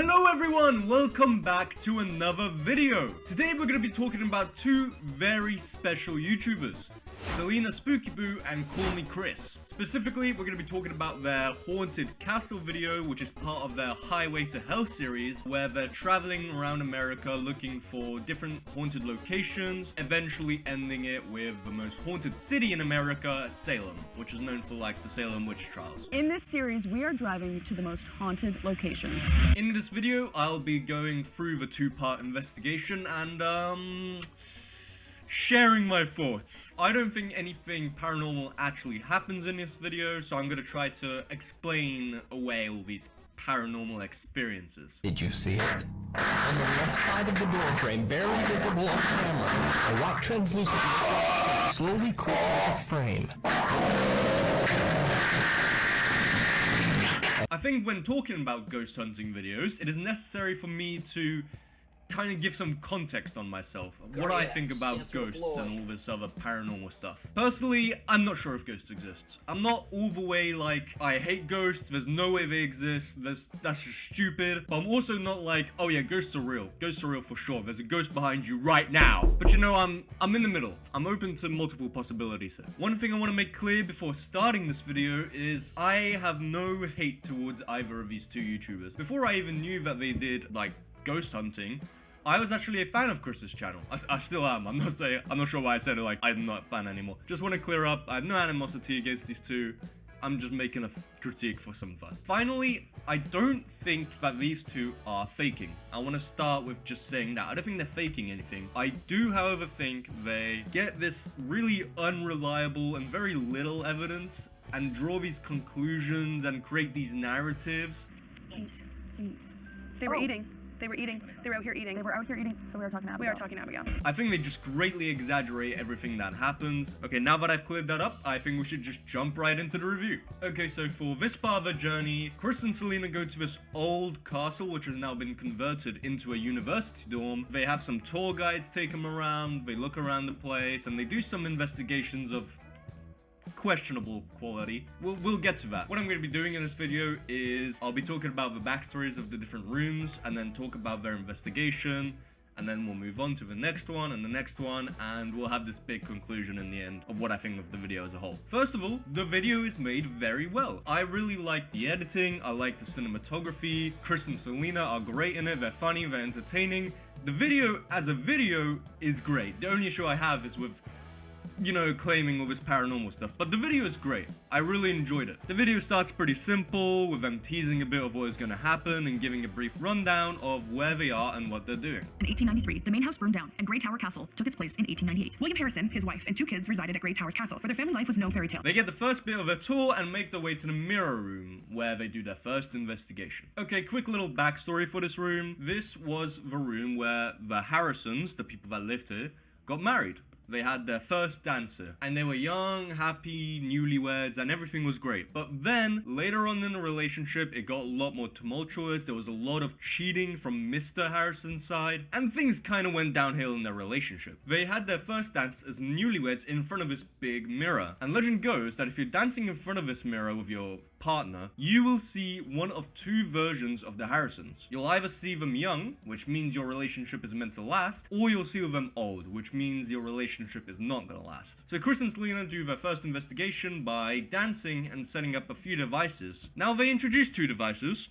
Hello everyone, welcome back to another video. Today we're going to be talking about two very special YouTubers, CelinaSpookyBoo and KallMeKris. Specifically, we're going to be talking about their haunted castle video, which is part of their Highway to Hell series, where they're traveling around America looking for different haunted locations, eventually ending it with the most haunted city in America, Salem, which is known for like the Salem witch trials. In this series, we are driving to the most haunted locations. In this video, I'll be going through the two-part investigation and, sharing my thoughts. I don't think anything paranormal actually happens in this video, so I'm gonna try to explain away all these paranormal experiences. Did you see it? On the left side of the door frame, barely visible on camera, a white translucent slowly creeps off the frame. I think when talking about ghost hunting videos, it is necessary for me to kind of give some context on myself, what I think about ghosts and all this other paranormal stuff. Personally, I'm not sure if ghosts exist. I'm not all the way like, I hate ghosts, there's no way they exist, that's just stupid. But I'm also not like, oh yeah, ghosts are real. Ghosts are real for sure. There's a ghost behind you right now. But you know, I'm in the middle. I'm open to multiple possibilities here. One thing I want to make clear before starting this video is I have no hate towards either of these two YouTubers. Before I even knew that they did like ghost hunting, I was actually a fan of Chris's channel. I still am. I'm not sure why I said it like I'm not a fan anymore. Just want to clear up, I have no animosity against these two. I'm just making a critique for some fun. Finally, I don't think that these two are faking. I want to start with just saying that. I don't think they're faking anything. I do, however, think they get this really unreliable and very little evidence and draw these conclusions and create these narratives. Eat. They were eating. They were eating. They were out here eating. They were out here eating, so we are talking to Abigail. We are talking to Abigail. I think they just greatly exaggerate everything that happens. Okay, now that I've cleared that up, I think we should just jump right into the review. Okay, so for this part of the journey, Chris and Celina go to this old castle, which has now been converted into a university dorm. They have some tour guides take them around, they look around the place, and they do some investigations of questionable quality. We'll get to that. What I'm going to be doing in this video is I'll be talking about the backstories of the different rooms and then talk about their investigation, and then we'll move on to the next one and the next one, and we'll have this big conclusion in the end of what I think of the video as a whole. First of all, the video is made very well. I really like the editing, I like the cinematography. Chris and Celina are great in it, they're funny, they're entertaining. The video as a video is great. The only issue I have is with, you know, claiming all this paranormal stuff, but the video is great. I really enjoyed it. The video starts pretty simple, with them teasing a bit of what is going to happen and giving a brief rundown of where they are and what they're doing. In 1893, the main house burned down, and Grey Tower Castle took its place in 1898. William Harrison, his wife, and two kids resided at Grey Towers Castle, where their family life was no fairy tale. They get the first bit of a tour and make their way to the mirror room, where they do their first investigation. Okay, quick little backstory for this room. This was the room where the Harrisons, the people that lived here, got married. They had their first dancer, and they were young, happy, newlyweds, and everything was great. But then, later on in the relationship, it got a lot more tumultuous. There was a lot of cheating from Mr. Harrison's side, and things kind of went downhill in their relationship. They had their first dance as newlyweds in front of this big mirror, and legend goes that if you're dancing in front of this mirror with your partner, you will see one of two versions of the Harrisons. You'll either see them young, which means your relationship is meant to last, or you'll see them old, which means your relationship is not gonna last. So Chris and Celina do their first investigation by dancing and setting up a few devices. Now they introduce two devices,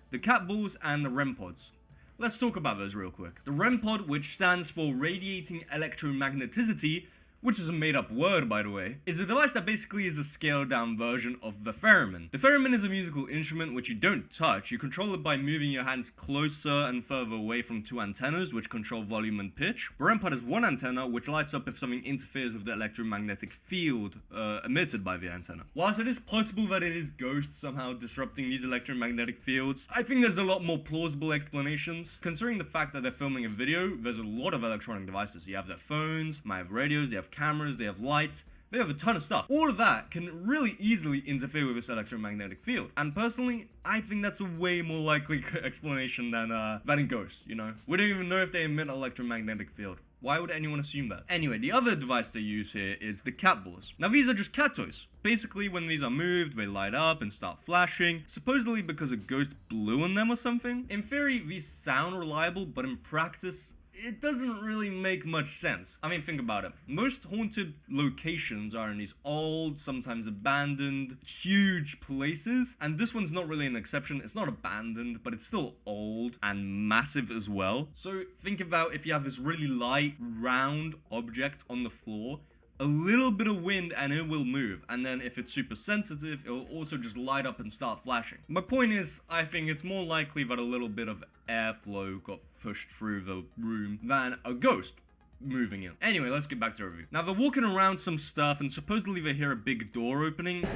the cat balls and the REM pods. Let's talk about those real quick. The REM pod, which stands for radiating electromagneticity, which is a made-up word, by the way, is a device that basically is a scaled-down version of the theremin. The theremin is a musical instrument which you don't touch. You control it by moving your hands closer and further away from two antennas, which control volume and pitch. The REM pod has one antenna, which lights up if something interferes with the electromagnetic field emitted by the antenna. Whilst it is possible that it is ghosts somehow disrupting these electromagnetic fields, I think there's a lot more plausible explanations. Considering the fact that they're filming a video, there's a lot of electronic devices. You have their phones, might have radios, they have cameras, they have lights, they have a ton of stuff. All of that can really easily interfere with this electromagnetic field. And personally, I think that's a way more likely explanation than in ghosts, you know? We don't even know if they emit an electromagnetic field. Why would anyone assume that? Anyway, the other device they use here is the cat balls. Now these are just cat toys. Basically, when these are moved, they light up and start flashing, supposedly because a ghost blew on them or something. In theory, these sound reliable, but in practice, it doesn't really make much sense. I mean, think about it. Most haunted locations are in these old, sometimes abandoned, huge places, and this one's not really an exception. It's not abandoned, but it's still old and massive as well. So think about if you have this really light, round object on the floor, a little bit of wind and it will move, and then if it's super sensitive, it will also just light up and start flashing. My point is, I think it's more likely that a little bit of airflow got pushed through the room than a ghost moving in. Anyway, let's get back to the review. Now they're walking around some stuff and supposedly they hear a big door opening.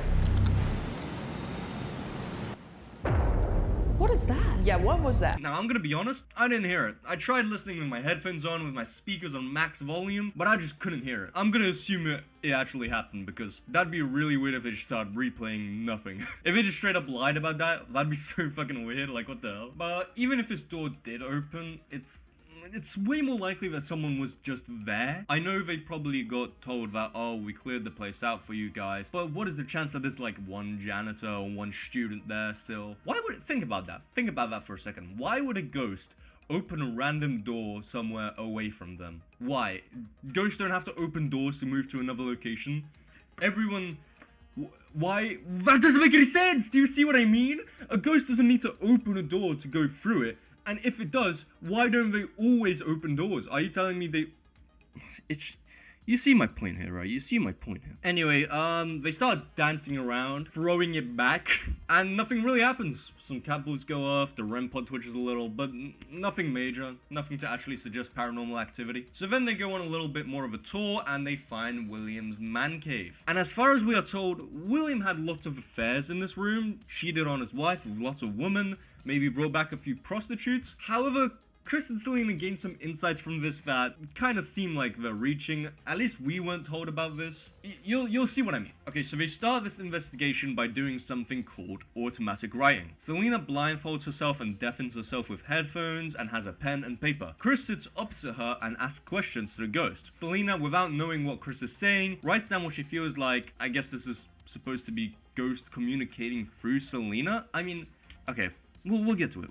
What is that? Yeah, what was that? Now, I'm gonna be honest, I didn't hear it. I tried listening with my headphones on, with my speakers on max volume, but I just couldn't hear it. I'm gonna assume it actually happened, because that'd be really weird if they just started replaying nothing. If they just straight up lied about that, that'd be so fucking weird, like what the hell? But even if this door did open, it's way more likely that someone was just there. I know they probably got told that, oh, we cleared the place out for you guys, but what is the chance that there's like one janitor or one student there still? Why would, think about that for a second. Why would a ghost open a random door somewhere away from them? Why? Ghosts don't have to open doors to move to another location. Everyone... Why? That doesn't make any sense! Do you see what I mean? A ghost doesn't need to open a door to go through it. And if it does, why don't they always open doors? Are you telling me they... You see my point here, right? You see my point here. Anyway, they start dancing around, throwing it back, and nothing really happens. Some cat balls go off, the REM pod twitches a little, but nothing major. Nothing to actually suggest paranormal activity. So then they go on a little bit more of a tour, and they find William's man cave. And as far as we are told, William had lots of affairs in this room, cheated on his wife with lots of women, maybe brought back a few prostitutes. However, Chris and Celina gained some insights from this that kind of seem like they're reaching. At least we weren't told about this. You'll see what I mean. Okay, so they start this investigation by doing something called automatic writing. Celina blindfolds herself and deafens herself with headphones and has a pen and paper. Chris sits opposite her and asks questions to the ghost. Celina, without knowing what Chris is saying, writes down what she feels like. I guess this is supposed to be ghost communicating through Celina? I mean, okay. We'll get to it.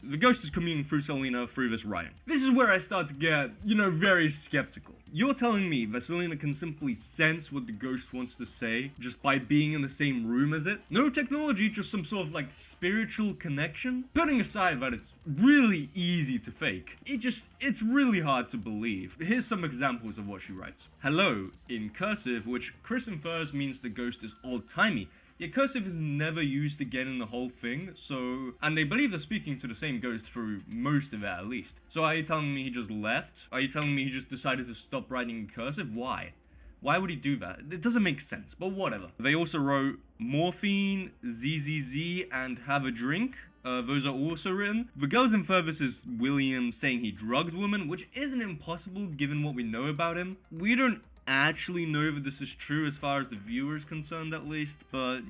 The ghost is communing through Celina through this writing. This is where I start to get, very skeptical. You're telling me that Celina can simply sense what the ghost wants to say just by being in the same room as it? No technology, just some sort of like spiritual connection? Putting aside that it's really easy to fake, it's really hard to believe. Here's some examples of what she writes. Hello, in cursive, which Chris infers means the ghost is old-timey. Yet cursive is never used again in the whole thing, so... And they believe they're speaking to the same ghost through most of it, at least. So are you telling me he just left? Are you telling me he just decided to stop writing in cursive? Why? Why would he do that? It doesn't make sense, but whatever. They also wrote morphine, ZZZ, and have a drink. Those are also written. The girls infer this is William saying he drugged women, which isn't impossible given what we know about him. We don't actually know that this is true as far as the viewer is concerned, at least, but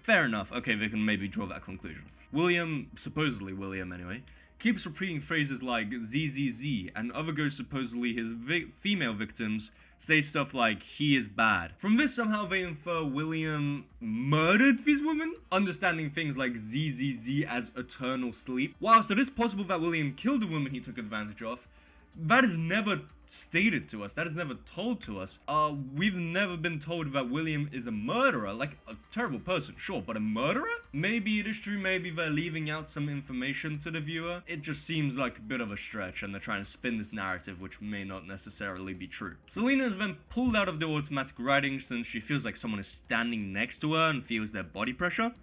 fair enough. Okay, they can maybe draw that conclusion. William, supposedly William anyway, keeps repeating phrases like ZZZ, and other ghosts, supposedly his female victims, say stuff like he is bad. From this, somehow they infer William murdered these women, understanding things like ZZZ as eternal sleep. Whilst it is possible that William killed the woman he took advantage of, that is never stated to us. That is never told to us. We've never been told that William is a murderer, like a terrible person, sure, but a murderer? Maybe it is true, maybe they're leaving out some information to the viewer. It just seems like a bit of a stretch and they're trying to spin this narrative which may not necessarily be true. Celina is then pulled out of the automatic writing since she feels like someone is standing next to her and feels their body pressure.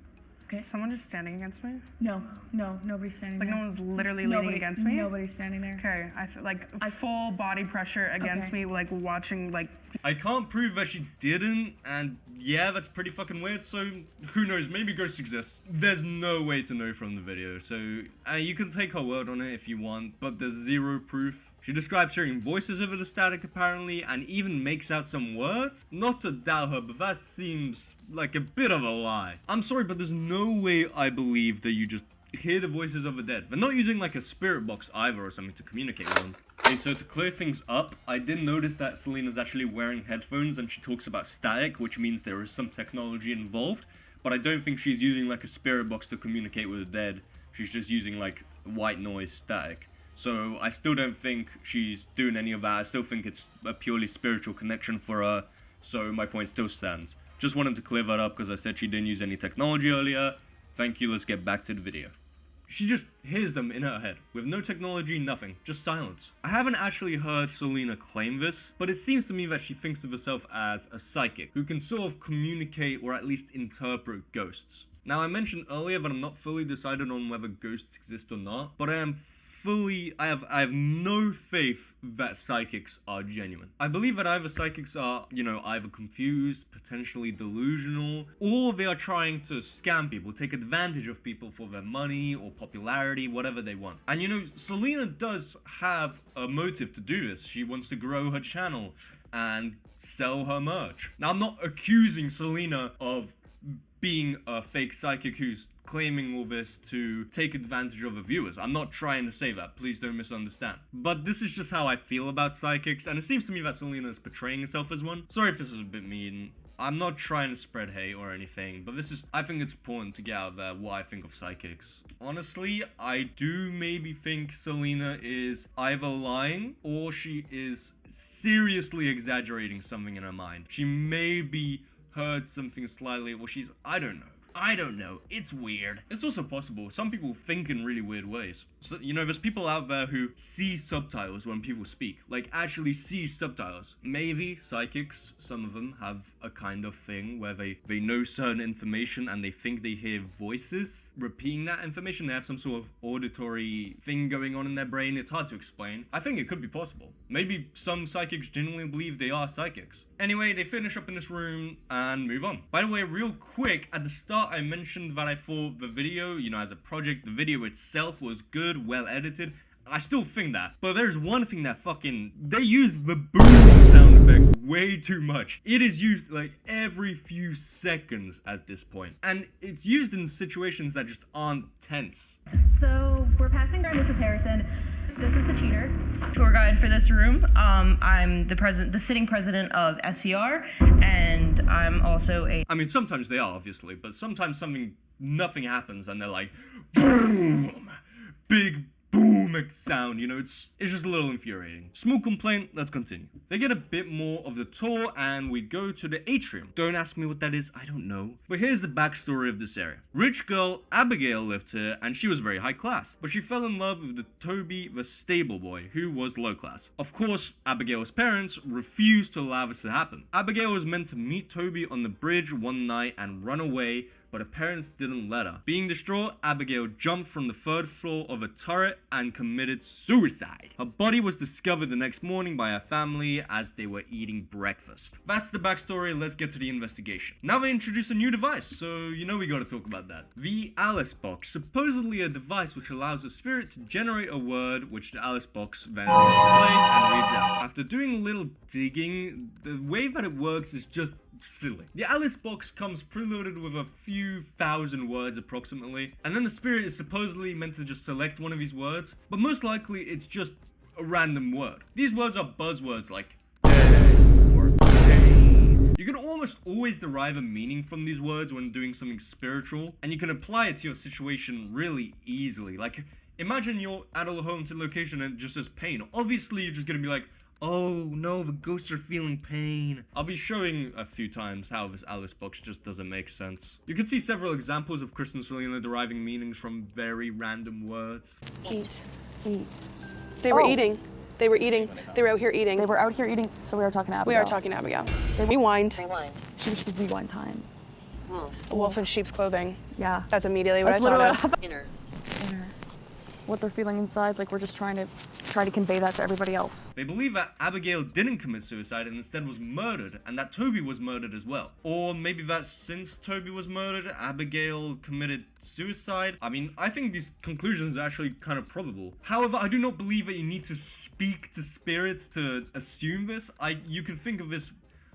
Okay, someone just standing against me? No, nobody's standing Like there. no one's literally leaning against me? Nobody's standing there. Okay, I feel like full body pressure against me, like watching, like... I can't prove that she didn't, and yeah, that's pretty fucking weird, so who knows, maybe ghosts exist. There's no way to know from the video, so you can take her word on it if you want, but there's zero proof. She describes hearing voices over the static apparently, and even makes out some words. Not to doubt her, but that seems like a bit of a lie. I'm sorry, but there's no way I believe that you just hear the voices of the dead. They're not using like a spirit box either or something to communicate with them. Okay, so to clear things up, I did notice that Celina's actually wearing headphones and she talks about static, which means there is some technology involved, but I don't think she's using like a spirit box to communicate with the dead. She's just using like white noise static. So I still don't think she's doing any of that. I still think it's a purely spiritual connection for her, so my point still stands. Just wanted to clear that up because I said she didn't use any technology earlier. Thank you, let's get back to the video. She just hears them in her head, with no technology, nothing, just silence. I haven't actually heard Celina claim this, but it seems to me that she thinks of herself as a psychic, who can sort of communicate or at least interpret ghosts. Now, I mentioned earlier that I'm not fully decided on whether ghosts exist or not, but I have no faith that psychics are genuine. I believe that either psychics are, either confused, potentially delusional, or they are trying to scam people, take advantage of people for their money or popularity, whatever they want. And Celina does have a motive to do this. She wants to grow her channel and sell her merch. Now, I'm not accusing Celina of being a fake psychic who's claiming all this to take advantage of the viewers. I'm not trying to say that, please don't misunderstand. But this is just how I feel about psychics, and it seems to me that Celina is portraying herself as one. Sorry if this is a bit mean. I'm not trying to spread hate or anything, but I think it's important to get out there what I think of psychics. Honestly, I do maybe think Celina is either lying or she is seriously exaggerating something in her mind. She maybe heard something slightly, well, I don't know. It's weird. It's also possible. Some people think in really weird ways. So, there's people out there who see subtitles when people speak. Like, actually see subtitles. Maybe psychics, some of them, have a kind of thing where they know certain information and they think they hear voices repeating that information. They have some sort of auditory thing going on in their brain. It's hard to explain. I think it could be possible. Maybe some psychics genuinely believe they are psychics. Anyway, they finish up in this room and move on. By the way, real quick, at the start I mentioned that I thought the video, as a project, the video itself was good, well edited. I still think that. But there's one thing that they use the boom sound effect way too much. It is used like every few seconds at this point. And it's used in situations that just aren't tense. So we're passing through Mrs. Harrison. This is the cheater. Tour guide for this room. I'm the sitting president of SCR, and I'm also sometimes they are, obviously, but sometimes nothing happens, and they're like, boom! Big boom sound, it's just a little infuriating. Small complaint, let's continue. They get a bit more of the tour and we go to the atrium. Don't ask me what that is, I don't know. But here's the backstory of this area. Rich girl Abigail lived here and she was very high class, but she fell in love with Toby the stable boy, who was low class. Of course, Abigail's parents refused to allow this to happen. Abigail was meant to meet Toby on the bridge one night and run away, but her parents didn't let her. Being distraught, Abigail jumped from the 3rd floor of a turret and committed suicide. Her body was discovered the next morning by her family as they were eating breakfast. That's the backstory, let's get to the investigation. Now they introduce a new device, so we gotta talk about that. The Alice Box, supposedly a device which allows a spirit to generate a word which the Alice Box then displays and reads out. After doing a little digging, the way that it works is just silly. The Alice Box comes preloaded with a few thousand words approximately, and then the spirit is supposedly meant to just select one of these words, but most likely it's just a random word. These words are buzzwords like dead or pain. You can almost always derive a meaning from these words when doing something spiritual, and you can apply it to your situation really easily. Like, imagine you're at a haunted location and it just says pain. Obviously you're just gonna be like, oh no, the ghosts are feeling pain. I'll be showing a few times how this Alice Box just doesn't make sense. You can see several examples of Chris and Celina deriving meanings from very random words. Eat. They were eating. They were out here eating. They were out here eating, so we are talking to Abigail. We are talking to Abigail. Rewind. She should rewind time. A wolf in sheep's clothing. Yeah. That's immediately what That's I thought of. Inner. What they're feeling inside, like we're just trying to convey that to everybody else. They believe that Abigail didn't commit suicide and instead was murdered, and that Toby was murdered as well. Or maybe that since Toby was murdered, Abigail committed suicide. I think these conclusions are actually kind of probable. However, I do not believe that you need to speak to spirits to assume this. You can think of this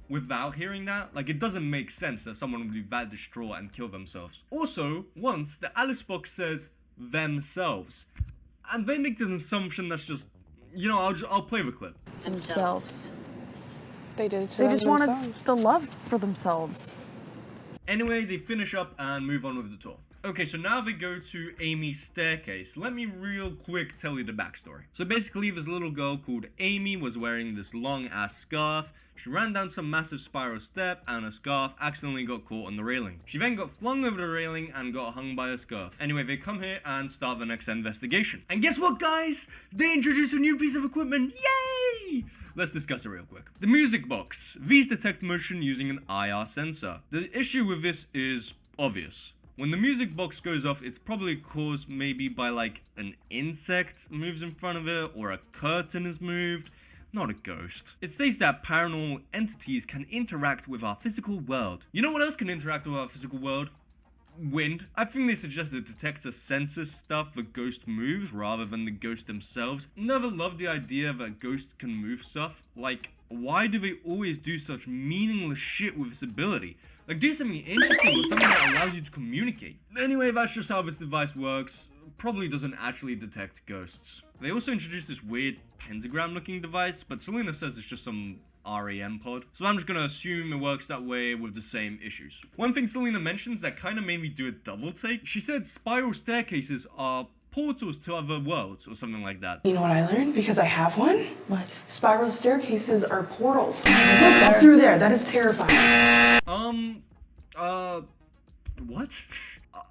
without hearing that. Like, it doesn't make sense that someone would be that distraught and kill themselves. Also, once the Alice Box says themselves. And they make an assumption that's just, you know, I'll play the clip. Themselves. They did it to They them just wanted themselves. the love for themselves. Anyway, they finish up and move on with the tour. Okay, so now they go to Amy's staircase. Let me real quick tell you the backstory. So basically, this little girl called Amy was wearing this long ass scarf. She ran down some massive spiral step and her scarf accidentally got caught on the railing. She then got flung over the railing and got hung by her scarf. Anyway, they come here and start the next investigation. And guess what, guys? They introduce a new piece of equipment. Yay! Let's discuss it real quick. The music box. These detect motion using an IR sensor. The issue with this is obvious. When the music box goes off, it's probably caused maybe by like an insect moves in front of it or a curtain is moved, not a ghost. It states that paranormal entities can interact with our physical world. You know what else can interact with our physical world? Wind. I think they suggest the detector senses stuff the ghost moves rather than the ghost themselves. Never loved the idea that ghosts can move stuff. Like, why do they always do such meaningless shit with this ability? Like, do something interesting or something that allows you to communicate. Anyway, that's just how this device works. Probably doesn't actually detect ghosts. They also introduced this weird pentagram looking device, but Celina says it's just some REM pod. So I'm just gonna assume it works that way with the same issues. One thing Celina mentions that kind of made me do a double take. She said spiral staircases are portals to other worlds or something like that. You know what I learned? Because I have one? What? Spiral staircases are portals. Look up through there. That is terrifying. What?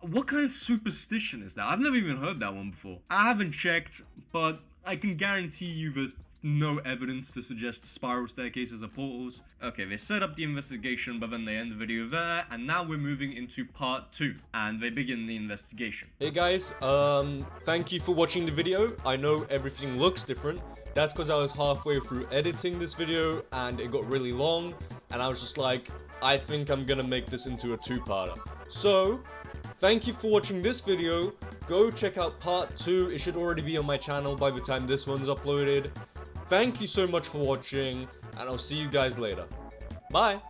What kind of superstition is that? I've never even heard that one before. I haven't checked, but I can guarantee you there's no evidence to suggest spiral staircases are portals. Okay, they set up the investigation, but then they end the video there, and now we're moving into part 2, and they begin the investigation. Hey guys, thank you for watching the video. I know everything looks different. That's because I was halfway through editing this video, and it got really long, and I was just like, I think I'm gonna make this into a 2-parter. So, thank you for watching this video. Go check out part 2. It should already be on my channel by the time this one's uploaded. Thank you so much for watching, and I'll see you guys later. Bye!